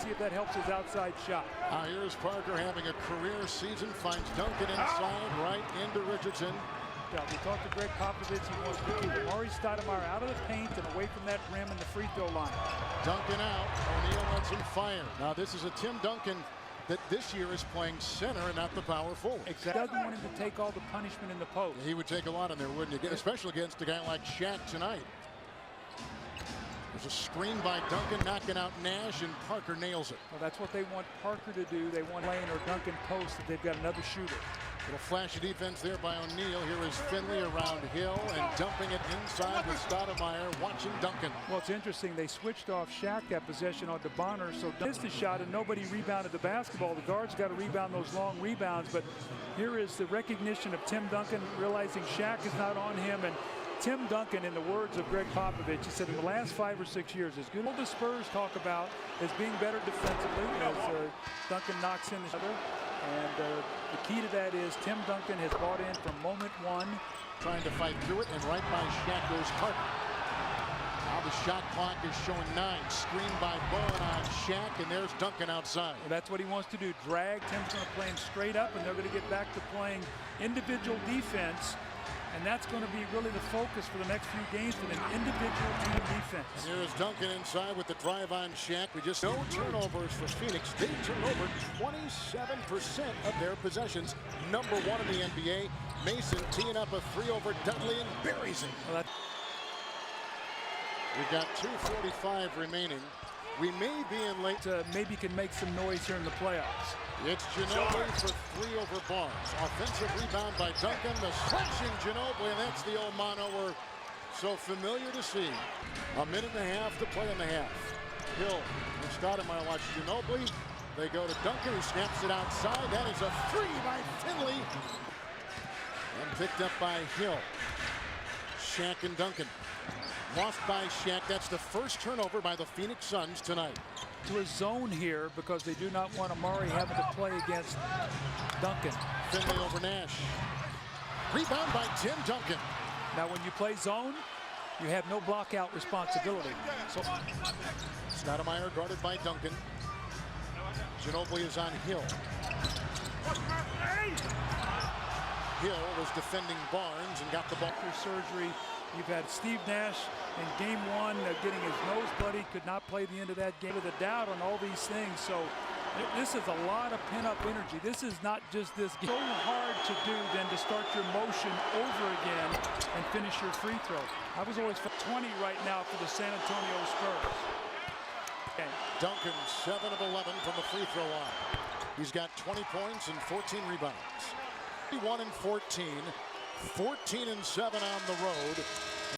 see if that helps his outside shot. Here's Parker having a career season, finds Duncan inside, right into Richardson. We talked to Greg Popovich. He wants to keep Amari Stoudemire out of the paint and away from that rim and the free throw line. Duncan out. O'Neal lets him fire. Now this is a Tim Duncan that this year is playing center and not the power forward. Exactly. Doesn't want him to take all the punishment in the post. He would take a lot in there, wouldn't he? Especially against a guy like Shaq tonight. There's a screen by Duncan knocking out Nash, and Parker nails it. Well, that's what they want Parker to do. They want Lane or Duncan post if they've got another shooter. Little flashy defense there by O'Neal. Here is Finley around Hill and dumping it inside with Stoudemire, watching Duncan. Well, it's interesting. They switched off Shaq that possession onto Bonner, so missed the shot and nobody rebounded the basketball. The guards got to rebound those long rebounds, but here is the recognition of Tim Duncan, realizing Shaq is not on him. And Tim Duncan, in the words of Greg Popovich, he said in the last 5 or 6 years, as good as the Spurs talk about as being better defensively, as Duncan knocks in the other. And the key to that is Tim Duncan has bought in from moment one. Trying to fight through it, and right by Shaq goes Parker. Now the shot clock is showing 9. Screen by Bowen on Shaq, and there's Duncan outside. Well, that's what he wants to do. Drag. Tim's going to play him straight up, and they're going to get back to playing individual defense. And that's going to be really the focus for the next few games for an individual team defense. And here is Duncan inside with the drive on Shaq. We just no turnovers for Phoenix. They turn over 27% of their possessions. #1 in the NBA. Mason teeing up a 3 over Dudley and buries it. Well, we've got 2:45 remaining. We may be in late. Maybe can make some noise here in the playoffs. It's Ginobili for 3 over Barnes. Offensive rebound by Duncan. The slashing Ginobili, and that's the old mono we're so familiar to see. 1.5 minutes to play in the half. Hill and Stoudemire watch Ginobili. They go to Duncan, who snaps it outside. That is a 3 by Finley. And picked up by Hill. Shaq and Duncan. Lost by Shaq. That's the first turnover by the Phoenix Suns tonight. To a zone here because they do not want Amari having to play against Duncan. Finley over Nash. Rebound by Tim Duncan. Now when you play zone, you have no blockout responsibility. So Stoudemire guarded by Duncan. Ginobili is on Hill. Hill was defending Barnes and got the ball. After surgery, you've had Steve Nash in game 1 getting his nose bloody, could not play the end of that game with a doubt on all these things. So this is a lot of pin-up energy. This is not just this game. So hard to do than to start your motion over again and finish your free throw. I was always for 20 right now for the San Antonio Spurs. Okay. Duncan 7 of 11 from the free throw line. He's got 20 points and 14 rebounds. 1 and 14, 14 and 7 on the road.